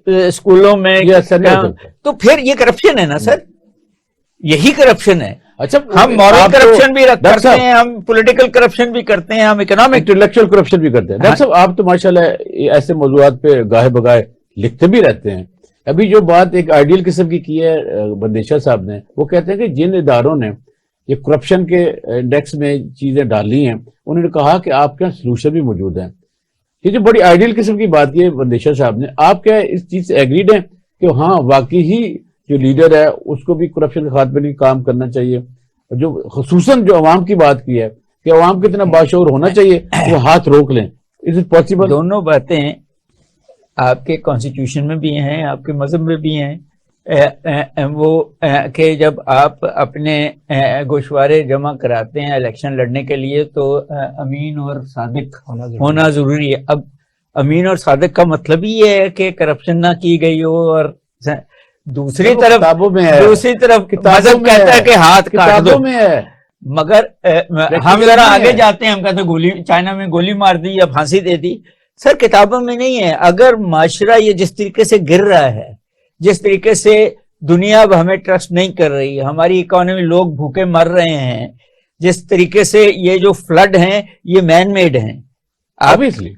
اسکولوں میں, تو پھر یہ کرپشن ہے نا سر, یہی کرپشن ہے. اچھا ہم مورل کرپشن بھی کرتے ہیں, ہم پولیٹیکل کرپشن بھی کرتے ہیں, ہم اکنامک انٹلیکچوئل کرپشن بھی کرتے ہیں. ڈاکٹر صاحب آپ تو ماشاءاللہ ایسے موضوعات پہ گاہے بگائے لکھتے بھی رہتے ہیں. ابھی جو بات ایک آئیڈیل قسم کی ہے بندیشہ صاحب نے, وہ کہتے ہیں کہ جن اداروں نے یہ کرپشن کے انڈیکس میں چیزیں ڈالی ہیں انہوں نے کہا کہ آپ کے یہاں سلوشن بھی موجود ہیں. یہ جو بڑی آئیڈیل قسم کی بات کی بندیشہ صاحب نے, آپ کیا اس چیز سے ایگریڈ ہیں کہ ہاں واقعی ہی جو لیڈر ہے اس کو بھی کرپشن کے خاتمے کے کام کرنا چاہیے, جو خصوصاً جو عوام کی بات کی ہے کہ عوام کتنا باشعور ہونا چاہیے وہ ہاتھ روک لیں؟ Is it possible? دونوں باتیں آپ کے کانسٹیٹیوشن میں بھی ہیں, آپ کے مذہب میں بھی ہیں, وہ کہ جب آپ اپنے گوشوارے جمع کراتے ہیں الیکشن لڑنے کے لیے تو امین اور صادق ہونا ضروری ہے. اب امین اور صادق کا مطلب ہی یہ ہے کہ کرپشن نہ کی گئی ہو, اور دوسری طرف مذہب کہتا ہے کہ ہاتھ کاٹ دو, مگر ہم ذرا آگے جاتے ہیں, ہم کہتے ہیں گولی, چائنا میں گولی مار دی یا پھانسی دے دی. سر کتابوں میں نہیں ہے. اگر معاشرہ یہ جس طریقے سے گر رہا ہے, جس طریقے سے دنیا اب ہمیں ٹرسٹ نہیں کر رہی, ہماری اکانومی, لوگ بھوکے مر رہے ہیں, جس طریقے سے یہ جو فلڈ ہیں یہ مین میڈ ہیں,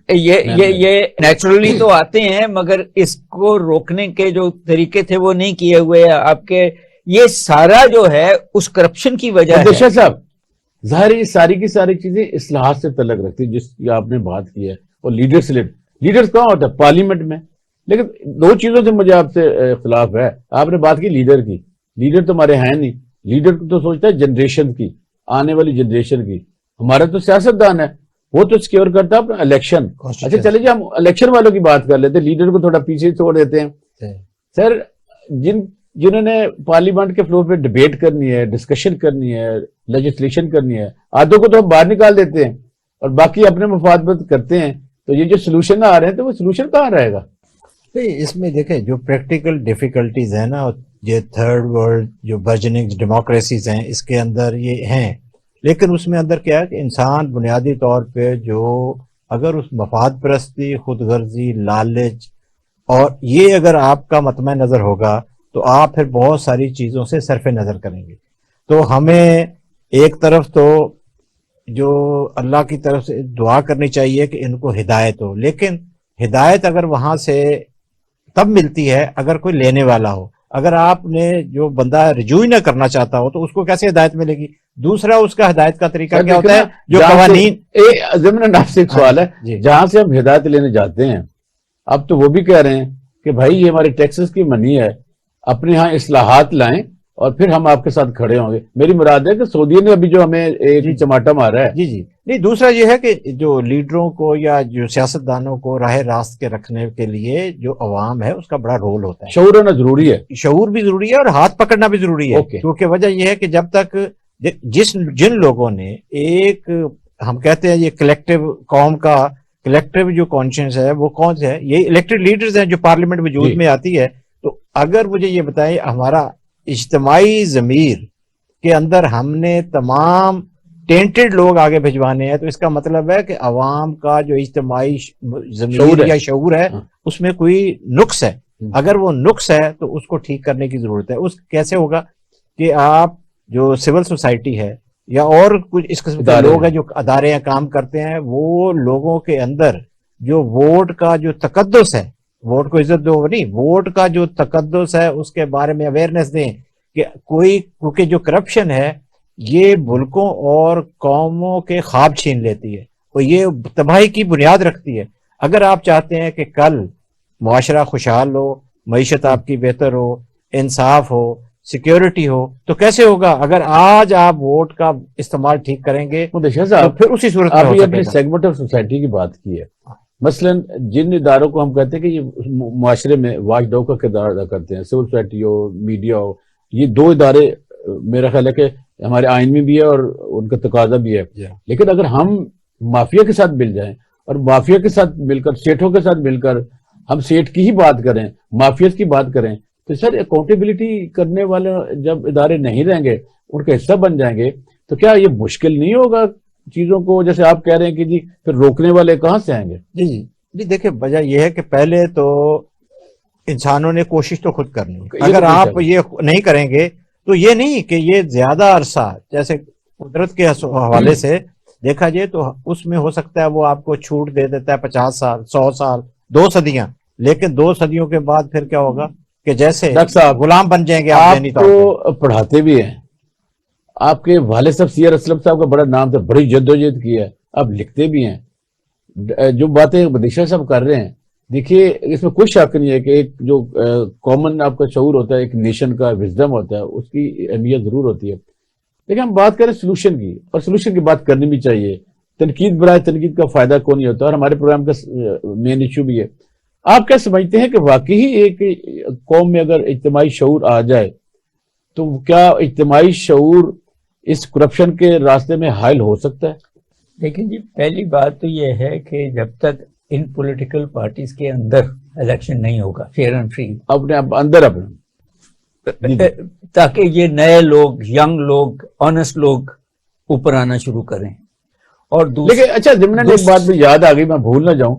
یہ نیچرلی تو آتے ہیں مگر اس کو روکنے کے جو طریقے تھے وہ نہیں کیے ہوئے آپ کے. یہ سارا جو ہے اس کرپشن کی وجہ ہے. صاحب ظاہر ہے یہ ساری کی ساری چیزیں اصلاحات سے تعلق رکھتی ہیں جس کی آپ نے بات کی ہے، اور لیڈرز کہاں ہوتا ہے؟ پارلیمنٹ میں. لیکن دو چیزوں سے مجھے آپ سے اختلاف ہے. آپ نے بات کی لیڈر کی، لیڈر تو ہمارے ہیں نہیں. لیڈر تو سوچتا ہے جنریشن کی، آنے والی جنریشن کی. ہمارا تو سیاستدان ہے، وہ تو سیکیور کرتا ہے اپنا الیکشن. اچھا چلے جی ہم الیکشن والوں کی بات کر لیتے ہیں، لیڈر کو تھوڑا پیچھے چھوڑ دیتے ہیں. سر جنہوں نے پارلیمنٹ کے فلور پہ ڈبیٹ کرنی ہے، ڈسکشن کرنی ہے، لیجسلیشن کرنی ہے، آدھوں کو تو ہم باہر نکال دیتے ہیں اور باقی اپنے مفاد کرتے ہیں. تو یہ جو سلوشن آ رہے ہیں تو وہ سلوشن کہاں رہے گا؟ اس میں دیکھیں جو پریکٹیکل ڈیفیکلٹیز ہیں نا، یہ تھرڈ ورلڈ جو برجننگ ڈیموکریسیز ہیں اس کے اندر یہ ہیں، لیکن اس میں اندر کیا ہے کہ انسان بنیادی طور پہ جو اگر اس مفاد پرستی، خود غرضی، لالچ اور یہ اگر آپ کا مطمع نظر ہوگا تو آپ پھر بہت ساری چیزوں سے صرف نظر کریں گے. تو ہمیں ایک طرف تو جو اللہ کی طرف سے دعا کرنی چاہیے کہ ان کو ہدایت ہو، لیکن ہدایت اگر وہاں سے تب ملتی ہے اگر کوئی لینے والا ہو. اگر آپ نے جو بندہ رجوع نہ کرنا چاہتا ہو تو اس کو کیسے ہدایت ملے گی؟ دوسرا اس کا ہدایت کا طریقہ کیا ہوتا ہے؟ جو قوانین. ضمن آپ سے ایک سوال ہے، جہاں سے ہم ہدایت لینے جاتے ہیں اب تو وہ بھی کہہ رہے ہیں کہ بھائی یہ ہمارے ٹیکسز کی منی ہے، اپنے ہاں اصلاحات لائیں اور پھر ہم آپ کے ساتھ کھڑے ہوں گے. میری مراد ہے کہ سعودی نے ابھی جو ہمیں ایک چماٹا مارا ہے. جی نہیں، دوسرا یہ ہے کہ جو لیڈروں کو یا جو سیاستدانوں کو راہ راست کے رکھنے کے لیے جو عوام ہے اس کا بڑا رول ہوتا ہے. شعور ہونا ضروری ہے، شعور بھی ضروری ہے اور ہاتھ پکڑنا بھی ضروری ہے. کیونکہ وجہ یہ ہے کہ جب تک جن لوگوں نے ایک ہم کہتے ہیں یہ کلیکٹیو قوم کا کلیکٹیو جو کانشنس ہے وہ کون سے ہے؟ یہ الیکٹڈ لیڈرز ہیں جو پارلیمنٹ وجود میں آتی ہے. تو اگر مجھے یہ بتائیں ہمارا اجتماعی ضمیر کے اندر ہم نے تمام ٹینٹڈ لوگ آگے بھجوانے ہیں تو اس کا مطلب ہے کہ عوام کا جو اجتماعی ضمیر یا شعور ہے اس میں کوئی نقص ہے. اگر وہ نقص ہے تو اس کو ٹھیک کرنے کی ضرورت ہے. اس کیسے ہوگا کہ آپ جو سول سوسائٹی ہے یا اور کچھ اس قسم کے لوگ ہیں جو ادارے کام کرتے ہیں، وہ لوگوں کے اندر جو ووٹ کا جو تقدس ہے، ووٹ کو عزت دو نہیں، ووٹ کا جو تقدس ہے اس کے بارے میں اویئرنیس دیں کہ کیونکہ جو کرپشن ہے یہ ملکوں اور قوموں کے خواب چھین لیتی ہے اور یہ تباہی کی بنیاد رکھتی ہے. اگر آپ چاہتے ہیں کہ کل معاشرہ خوشحال ہو، معیشت آپ کی بہتر ہو، انصاف ہو، سیکیورٹی ہو، تو کیسے ہوگا؟ اگر آج آپ ووٹ کا استعمال ٹھیک کریں گے تو پھر اسی صورت میں ہو سکے گا. اپنی سیگمنٹ آف سوسائٹی کی بات کی ہے، مثلا جن اداروں کو ہم کہتے ہیں کہ یہ معاشرے میں واچ ڈاگ کا کردار ادا کرتے ہیں، سول سوسائٹی ہو، میڈیا ہو، یہ دو ادارے میرا خیال ہے کہ ہمارے آئین میں بھی ہے اور ان کا تقاضا بھی ہے. لیکن اگر ہم مافیا کے ساتھ مل جائیں اور مافیا کے ساتھ مل کر، سیٹھوں کے ساتھ مل کر ہم سیٹ کی ہی بات کریں، مافیاز کی بات کریں، تو سر اکاؤنٹیبلٹی کرنے والے جب ادارے نہیں رہیں گے، ان کا حصہ بن جائیں گے، تو کیا یہ مشکل نہیں ہوگا چیزوں کو؟ جیسے آپ کہہ رہے ہیں کہ جی پھر روکنے والے کہاں سے آئیں گے؟ جی دیکھیں وجہ یہ ہے کہ پہلے تو انسانوں نے کوشش تو خود کرنی ہے. اگر آپ یہ نہیں کریں گے تو یہ نہیں کہ یہ زیادہ عرصہ جیسے قدرت کے حوالے سے دیکھا جائے تو اس میں ہو سکتا ہے وہ آپ کو چھوٹ دے دیتا ہے 50 سال 100 سال 2 صدیاں، لیکن 2 صدیوں کے بعد پھر کیا ہوگا کہ جیسے غلام بن جائیں گے. آپ تو پڑھاتے بھی ہیں، آپ کے والد صاحب سیر اسلم صاحب کا بڑا نام تھا، بڑی جدوجہد کی ہے، آپ لکھتے بھی ہیں. جو باتیں بدیشہ صاحب کر رہے ہیں، دیکھیے اس میں کوئی شک نہیں ہے کہ ایک جو کامن آپ کا شعور ہوتا ہے، ایک نیشن کا وزڈم ہوتا ہے، اس کی اہمیت ضرور ہوتی ہے. لیکن ہم بات کریں سلوشن کی، اور سلوشن کی بات کرنی بھی چاہیے. تنقید برائے تنقید کا فائدہ کون نہیں ہوتا، اور ہمارے پروگرام کا مین ایشو بھی ہے. آپ کیا سمجھتے ہیں کہ واقعی ایک قوم میں اگر اجتماعی شعور آ جائے تو کیا اجتماعی شعور اس کرپشن کے راستے میں حائل ہو سکتا ہے؟ لیکن جی پہلی بات تو یہ ہے کہ جب تک ان پولیٹیکل پارٹیز کے اندر الیکشن نہیں ہوگا فیئر اینڈ فری، اپنے اندر تاکہ یہ نئے لوگ، ینگ لوگ، آنےسٹ لوگ اوپر آنا شروع کریں. اور لیکن اچھا ضمن ایک بات بھی یاد آ گئی، میں بھول نہ جاؤں،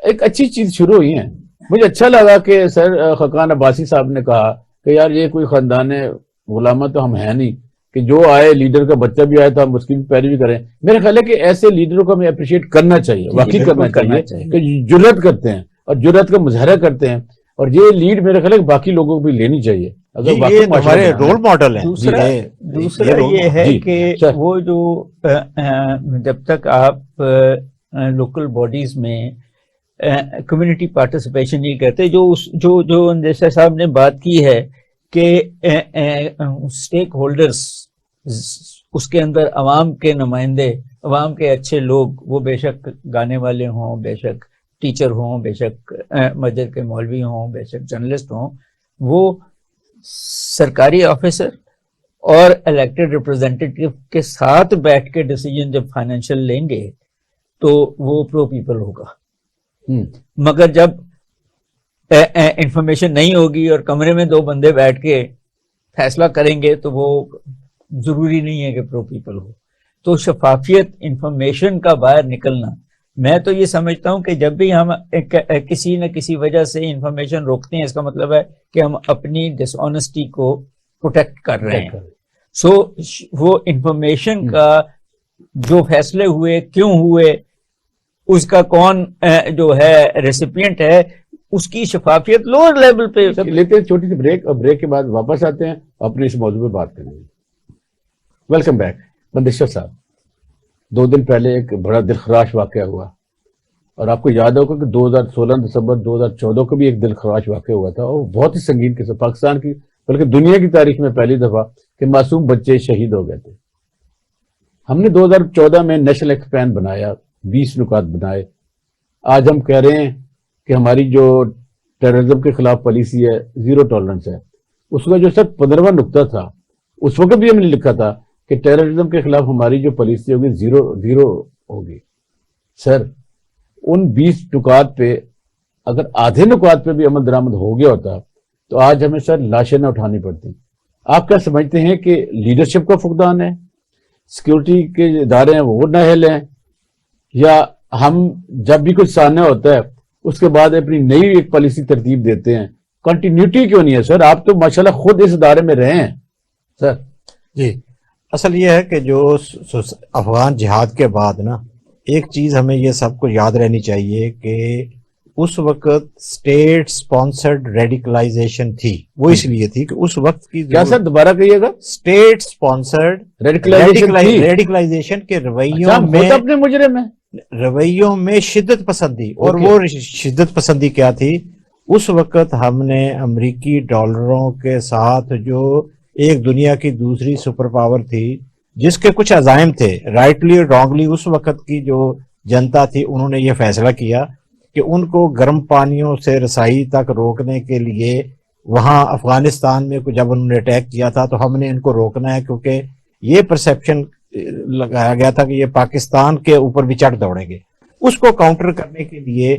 ایک اچھی چیز شروع ہوئی ہے. مجھے اچھا لگا کہ سر خاقان عباسی صاحب نے کہا کہ یار یہ کوئی خاندان غلامہ تو ہم ہیں نہیں کہ جو آئے لیڈر کا بچہ بھی آئے تو ہم اس کی پیروی کریں. میرا خیال ہے کہ ایسے لیڈروں کو ہمیں اپریشیٹ کرنا چاہیے، واقعی کرنا چاہیے کہ جرأت کرتے ہیں اور جرأت کا مظاہرہ کرتے ہیں، اور یہ لیڈ میرے خیال ہے باقی لوگوں کو بھی لینی چاہیے. اگر یہ ہمارے رول ماڈل ہیں. دوسرا یہ ہے کہ وہ جو جب تک آپ لوکل باڈیز میں کمیونٹی پارٹیسپیشن نہیں کرتے, جو اندیسہ صاحب نے بات کی ہے کہ اسٹیک ہولڈرز, اس کے اندر عوام کے نمائندے, عوام کے اچھے لوگ, وہ بے شک گانے والے ہوں, بے شک ٹیچر ہوں, بے شک مسجد کے مولوی ہوں, بے شک جرنلسٹ ہوں, وہ سرکاری آفیسر اور الیکٹڈ ریپرزینٹیٹیو کے ساتھ بیٹھ کے ڈیسیجن جب فائنینشیل لیں گے تو وہ پرو پیپل ہوگا. مگر جب انفارمیشن نہیں ہوگی اور کمرے میں 2 بندے بیٹھ کے فیصلہ کریں گے تو وہ ضروری نہیں ہے کہ پرو پیپل ہو. تو شفافیت, انفارمیشن کا باہر نکلنا, میں تو یہ سمجھتا ہوں کہ جب بھی ہم کسی نہ کسی وجہ سے انفارمیشن روکتے ہیں, اس کا مطلب ہے کہ ہم اپنی ڈس آنیسٹی کو پروٹیکٹ کر رہے ہیں. سو وہ انفارمیشن کا جو فیصلے ہوئے کیوں ہوئے, اس کا کون جو ہے ریسیپینٹ ہے, اس کی شفافیت لوور لیول پہ. لیتے ہیں چھوٹی سی بریک, اور بریک کے بعد واپس آتے ہیں, اپنے اس موضوع پہ بات کریں گے. Welcome back. بندیشور صاحب, 2 دن پہلے ایک بڑا دلخراش واقعہ ہوا, اور آپ کو یاد ہوگا کہ 2016 دسمبر 2014 کو بھی ایک دلخراش واقعہ ہوا تھا, اور بہت ہی سنگین قسم, پاکستان کی بلکہ دنیا کی تاریخ میں پہلی دفعہ کہ معصوم بچے شہید ہو گئے تھے. ہم نے 2014 میں نیشنل ایکسپین بنایا, 20 نکات بنائے. آج ہم کہہ رہے ہیں کہ ہماری جو ٹیررزم کے خلاف پالیسی ہے, 0 ٹالرنس ہے. اس کا جو صرف 15واں نقطہ تھا, اس وقت بھی ہم نے لکھا تھا کہ ٹیررزم کے خلاف ہماری جو پالیسی ہوگی 0 ہوگی. سر, ان 20 نکات پہ اگر آدھے نکات پہ بھی عمل درآمد ہو گیا ہوتا تو آج ہمیں سر لاشیں نہ اٹھانی پڑتی. آپ کیا سمجھتے ہیں کہ لیڈرشپ کا فقدان ہے, سیکیورٹی کے ادارے ہیں وہ نااہل ہیں, یا ہم جب بھی کچھ سامنے ہوتا ہے اس کے بعد اپنی نئی ایک پالیسی ترتیب دیتے ہیں؟ کنٹینیوٹی کیوں نہیں ہے سر؟ آپ تو ماشاءاللہ خود اس ادارے میں رہے ہیں سر. جی, اصل یہ ہے کہ جو افغان جہاد کے بعد نا, ایک چیز ہمیں یہ سب کو یاد رہنی چاہیے کہ اس وقت اسٹیٹ سپانسرڈ ریڈیکلائزیشن تھی. وہ اس لیے تھی کہ اس وقت کی, کیا سر دوبارہ کہیے گا؟ اسٹیٹ سپانسرڈ ریڈیکلائزیشن کے رویوں میں شدت پسندی. اور وہ شدت پسندی کیا تھی؟ اس وقت ہم نے امریکی ڈالروں کے ساتھ جو ایک دنیا کی دوسری سپر پاور تھی جس کے کچھ عزائم تھے, رائٹلی اور رانگلی, اس وقت کی جو جنتا تھی انہوں نے یہ فیصلہ کیا کہ ان کو گرم پانیوں سے رسائی تک روکنے کے لیے وہاں افغانستان میں جب انہوں نے اٹیک کیا تھا تو ہم نے ان کو روکنا ہے, کیونکہ یہ پرسیپشن لگایا گیا تھا کہ یہ پاکستان کے اوپر بھی چڑھ دوڑیں گے. اس کو کاؤنٹر کرنے کے لیے,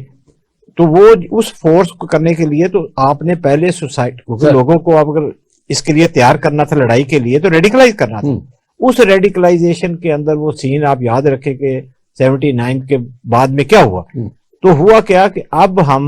تو وہ اس فورس کو کرنے کے لیے تو آپ نے پہلے سوسائٹی لوگوں کو اگر اس کے لیے تیار کرنا تھا لڑائی کے لیے تو ریڈیکلائز کرنا تھا. اس ریڈیکلائزیشن کے اندر وہ سین آپ یاد رکھیں کہ 79 کے بعد میں کیا ہوا. تو ہوا کیا کہ اب ہم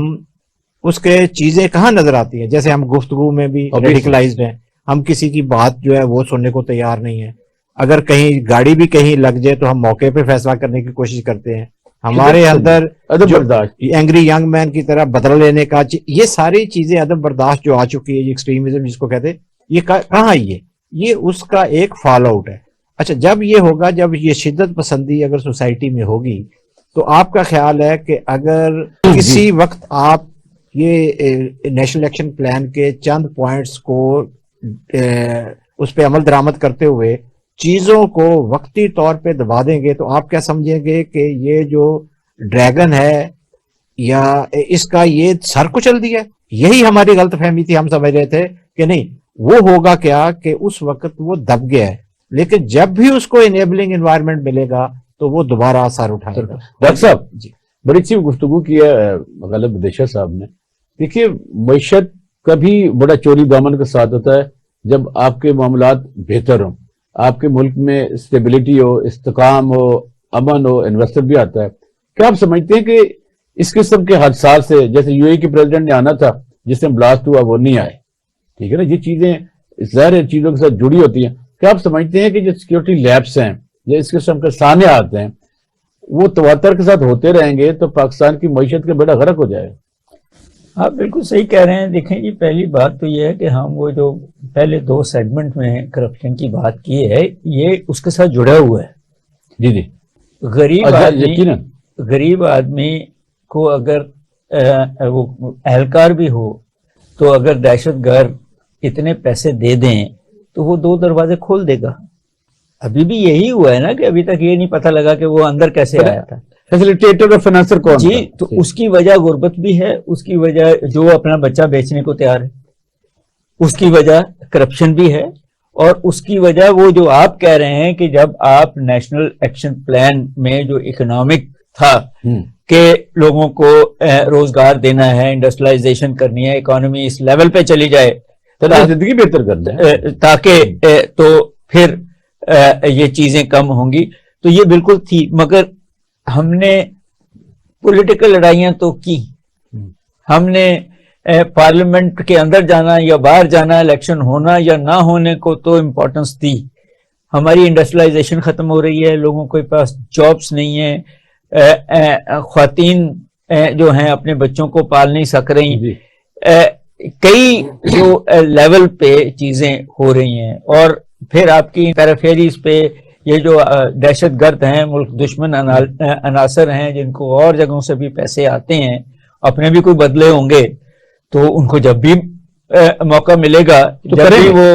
اس کے چیزیں کہاں نظر آتی ہیں, جیسے ہم گفتگو میں بھی ریڈیکلائزڈ ہیں, ہم کسی کی بات جو ہے وہ سننے کو تیار نہیں ہے. اگر کہیں گاڑی بھی کہیں لگ جائے تو ہم موقع پہ فیصلہ کرنے کی کوشش کرتے ہیں. ہمارے اندر اینگری ینگ مین کی طرح بدل لینے کا, یہ ساری چیزیں عدم برداشت جو آ چکی ہے, یہ ایکسٹریمزم جس کو کہتے ہیں, یہ کہاں آئی ہے؟ یہ اس کا ایک فال آؤٹ ہے. اچھا, جب یہ ہوگا, جب یہ شدت پسندی اگر سوسائٹی میں ہوگی تو آپ کا خیال ہے کہ اگر کسی وقت آپ یہ نیشنل ایکشن پلان کے چند پوائنٹس کو اس پہ عمل درآمد کرتے ہوئے چیزوں کو وقتی طور پہ دبا دیں گے تو آپ کیا سمجھیں گے کہ یہ جو ڈریگن ہے یا اس کا یہ سر کچل دیا؟ یہی ہماری غلط فہمی تھی. ہم سمجھ رہے تھے کہ نہیں, وہ ہوگا کیا کہ اس وقت وہ دب گیا ہے, لیکن جب بھی اس کو انیبلنگ انوائرمنٹ ملے گا تو وہ دوبارہ سر اٹھائے گا. ڈاکٹر صاحب جی, بڑی اچھی گفتگو کی ہے غالب بدیشہ صاحب نے. دیکھیے, معیشت کبھی بڑا چوری دامن کے ساتھ ہوتا ہے جب آپ کے معاملات بہتر ہوں, آپ کے ملک میں اسٹیبلٹی ہو, استحکام ہو, امن ہو, انویسٹر بھی آتا ہے. کیا آپ سمجھتے ہیں کہ اس قسم کے حادثات سے, جیسے یو اے کے پریزیڈنٹ نے آنا تھا جس سے بلاسٹ ہوا, وہ نہیں آئے, ٹھیک ہے نا, یہ چیزیں ظاہر چیزوں کے ساتھ جڑی ہوتی ہیں. کیا آپ سمجھتے ہیں کہ جو سیکیورٹی لیبس ہیں یا اس قسم کے سامنے آتے ہیں وہ تواتر کے ساتھ ہوتے رہیں گے تو پاکستان کی معیشت کا بیڑا غرق ہو جائے گا؟ آپ بالکل صحیح کہہ رہے ہیں. دیکھیں جی, پہلی بات تو یہ ہے کہ ہم وہ جو پہلے 2 سیگمنٹ میں کرپشن کی بات کی ہے، یہ اس کے ساتھ جڑا ہوا ہے. جی جی. غریب آدمی کو اگر وہ اہلکار بھی ہو تو اگر دہشت گرد اتنے پیسے دے دیں تو وہ 2 دروازے کھول دے گا. ابھی بھی یہی ہوا ہے نا کہ ابھی تک یہ نہیں پتہ لگا کہ وہ اندر کیسے آیا تھا. فیسیلیٹیٹر اور فنانسر کون؟ جی. تو اس کی وجہ غربت بھی ہے، اس کی وجہ جو اپنا بچہ بیچنے کو تیار ہے، اس کی وجہ کرپشن بھی ہے، اور اس کی وجہ وہ جو آپ کہہ رہے ہیں کہ جب آپ نیشنل ایکشن پلان میں جو اکنامک تھا کہ لوگوں کو روزگار دینا ہے، انڈسٹریلائزیشن کرنی ہے، اکانومی اس لیول پہ چلی جائے، زندگی بہتر کرنا ہے تاکہ تو پھر یہ چیزیں کم ہوں گی. تو یہ بالکل تھی، مگر ہم نے پولیٹیکل لڑائیاں تو کی، ہم نے پارلیمنٹ کے اندر جانا یا باہر جانا، الیکشن ہونا یا نہ ہونے کو تو امپورٹنس دی. ہماری انڈسٹریلائزیشن ختم ہو رہی ہے، لوگوں کے پاس جابس نہیں ہیں، خواتین جو ہیں اپنے بچوں کو پال نہیں سک رہی، کئی جو لیول پہ چیزیں ہو رہی ہیں. اور پھر آپ کی پیرافیریز پہ یہ جو دہشت گرد ہیں، ملک دشمن عناصر ہیں، جن کو اور جگہوں سے بھی پیسے آتے ہیں، اپنے بھی کوئی بدلے ہوں گے تو ان کو جب بھی موقع ملے گا، جب بھی وہ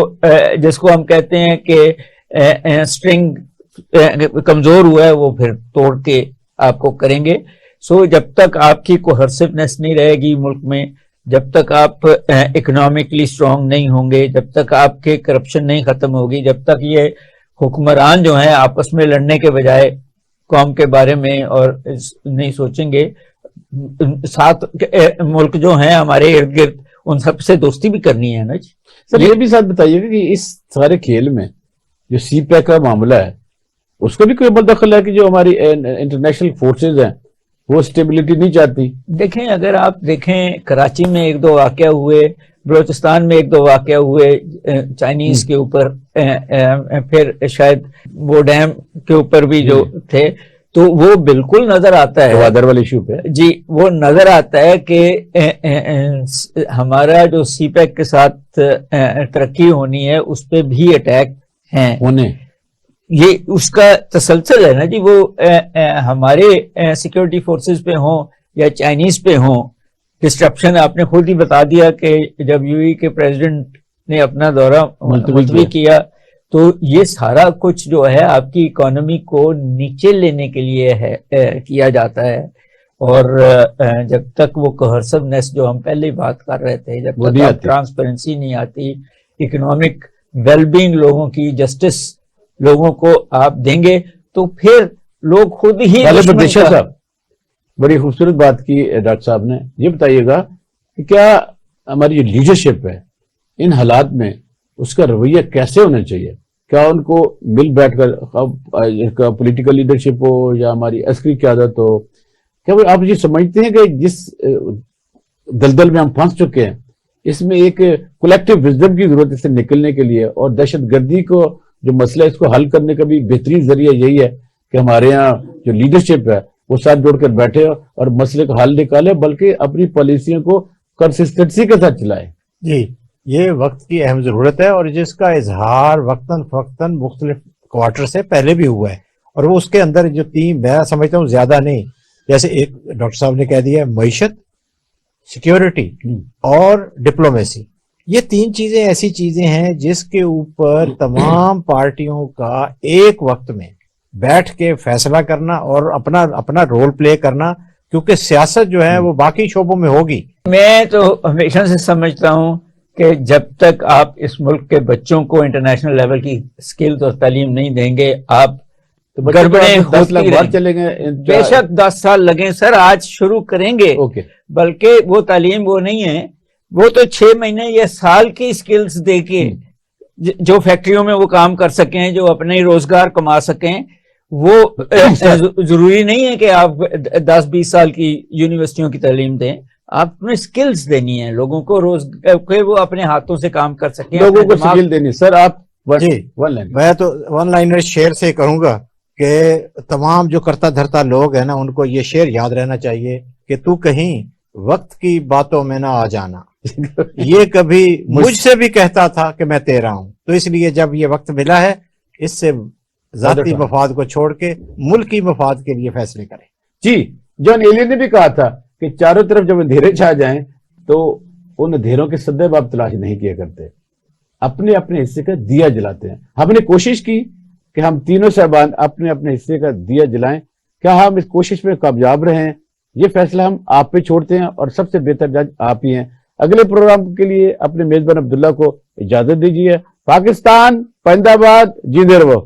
جس کو ہم کہتے ہیں کہ سٹرنگ کمزور ہوا ہے، وہ پھر توڑ کے آپ کو کریں گے. سو جب تک آپ کی کوہرسونیس نہیں رہے گی ملک میں، جب تک آپ اکنامکلی اسٹرانگ نہیں ہوں گے، جب تک آپ کے کرپشن نہیں ختم ہوگی، جب تک یہ حکمران جو ہیں آپس میں لڑنے کے بجائے قوم کے بارے میں اور نہیں سوچیں گے، ساتھ ملک جو ہیں ہمارے ارد گرد ان سب سے دوستی بھی کرنی ہے نا. جی سر یہ بھی ساتھ بتائیے گا کہ اس سارے کھیل میں جو سی پیک کا معاملہ ہے اس کا بھی کوئی عمل دخل ہے کہ جو ہماری انٹرنیشنل فورسز ہیں وہ اسٹیبلٹی نہیں چاہتی؟ دیکھیں، اگر آپ دیکھیں کراچی میں 1-2 واقعہ ہوئے، بلوچستان میں 1-2 واقعہ ہوئے چائنیز کے اوپر، پھر شاید وہ ڈیم کے اوپر بھی جو تھے، تو وہ بالکل نظر آتا ہے گوادر والے ایشو پہ. جی وہ نظر آتا ہے کہ ہمارا جو سی پیک کے ساتھ ترقی ہونی ہے اس پہ بھی اٹیک ہیں ہونے، یہ اس کا تسلسل ہے نا جی. وہ ہمارے سیکیورٹی فورسز پہ ہوں یا چائنیز پہ ہوں، ڈسٹرپشن آپ نے خود ہی بتا دیا کہ جب یو اے کے پریزیڈنٹ نے اپنا دورہ ملتوی کیا تو یہ سارا کچھ جو ہے آپ کی اکانومی کو نیچے لینے کے لیے ہے کیا جاتا ہے. اور جب تک وہ کوہرسونیس جو ہم پہلے ہی بات کر رہے تھے، جب تک آپ ٹرانسپیرنسی نہیں آتی، اکنامک ویل بینگ لوگوں کی، جسٹس لوگوں کو آپ دیں گے تو پھر لوگ خود ہی. صاحب بڑی خوبصورت بات کی ڈاکٹر صاحب نے. یہ بتائیے گا کہ کیا ہماری جو لیڈرشپ ہے ان حالات میں اس کا رویہ کیسے ہونا چاہیے؟ کیا ان کو مل بیٹھ کر پولیٹیکل لیڈرشپ ہو یا ہماری عسکری قیادت ہو، کیا آپ یہ سمجھتے ہیں کہ جس دلدل میں ہم پھنس چکے ہیں اس میں ایک کولیکٹیو وزڈم کی ضرورت اس سے نکلنے کے لیے، اور دہشت گردی کو جو مسئلہ اس کو حل کرنے کا بھی بہترین ذریعہ یہی ہے کہ ہمارے یہاں جو لیڈرشپ ہے وہ ساتھ جوڑ کر بیٹھے اور مسئلے کو حل نکالے، بلکہ اپنی پالیسیوں کو کنسسٹنسی کے ساتھ چلائے؟ جی یہ وقت کی اہم ضرورت ہے، اور جس کا اظہار وقتاً فوقتاً مختلف کوارٹر سے پہلے بھی ہوا ہے، اور وہ اس کے اندر جو 3 میں سمجھتا ہوں زیادہ نہیں، جیسے ایک ڈاکٹر صاحب نے کہہ دیا معیشت، سیکیورٹی اور ڈپلومیسی. یہ 3 چیزیں ایسی چیزیں ہیں جس کے اوپر تمام پارٹیوں کا ایک وقت میں بیٹھ کے فیصلہ کرنا اور اپنا رول پلے کرنا، کیونکہ سیاست جو ہے وہ باقی شعبوں میں ہوگی. میں تو ہمیشہ سے سمجھتا ہوں کہ جب تک آپ اس ملک کے بچوں کو انٹرنیشنل لیول کی سکلز اور تعلیم نہیں دیں گے، آپ گڑبڑیں ہوتی رہیں. بے شک 10 سال لگیں سر، آج شروع کریں گے، بلکہ وہ تعلیم وہ نہیں ہے، وہ تو 6 مہینے یا سال کی سکلز دے کے جو فیکٹریوں میں وہ کام کر سکیں، جو اپنے روزگار کما سکیں. وہ ضروری نہیں ہے کہ آپ 10-20 سال کی یونیورسٹیوں کی تعلیم دیں، آپ نے سکلز دینی ہے لوگوں کو، کہ وہ اپنے ہاتھوں سے کام کر سکیں، لوگوں کو سکل دینی. سر آپ جی میں تو ون لائنر شعر سے کروں گا کہ تمام جو کرتا دھرتا لوگ ہیں نا، ان کو یہ شعر یاد رہنا چاہیے کہ تو کہیں وقت کی باتوں میں نہ آ جانا، یہ کبھی مجھ سے بھی کہتا تھا کہ میں تیرا ہوں. تو اس لیے جب یہ وقت ملا ہے اس سے ذاتی مفاد کو چھوڑ کے ملکی مفاد کے لیے فیصلے کریں. جی جان ایلین نے بھی کہا تھا کہ چاروں طرف جب اندھیرے چھا جائیں تو ان اندھیروں کے سدے باب تلاش نہیں کیا کرتے, اپنے اپنے حصے کا دیا جلاتے ہیں. ہم نے کوشش کی کہ ہم تینوں صاحبان اپنے اپنے حصے کا دیا جلائیں. کیا ہم اس کوشش میں کامیاب رہے ہیں؟ یہ فیصلہ ہم آپ پہ چھوڑتے ہیں اور سب سے بہتر جج آپ ہی ہیں. اگلے پروگرام کے لیے اپنے میزبان عبداللہ کو اجازت دیجیے. پاکستان پائندہ باد, جیندے رہو.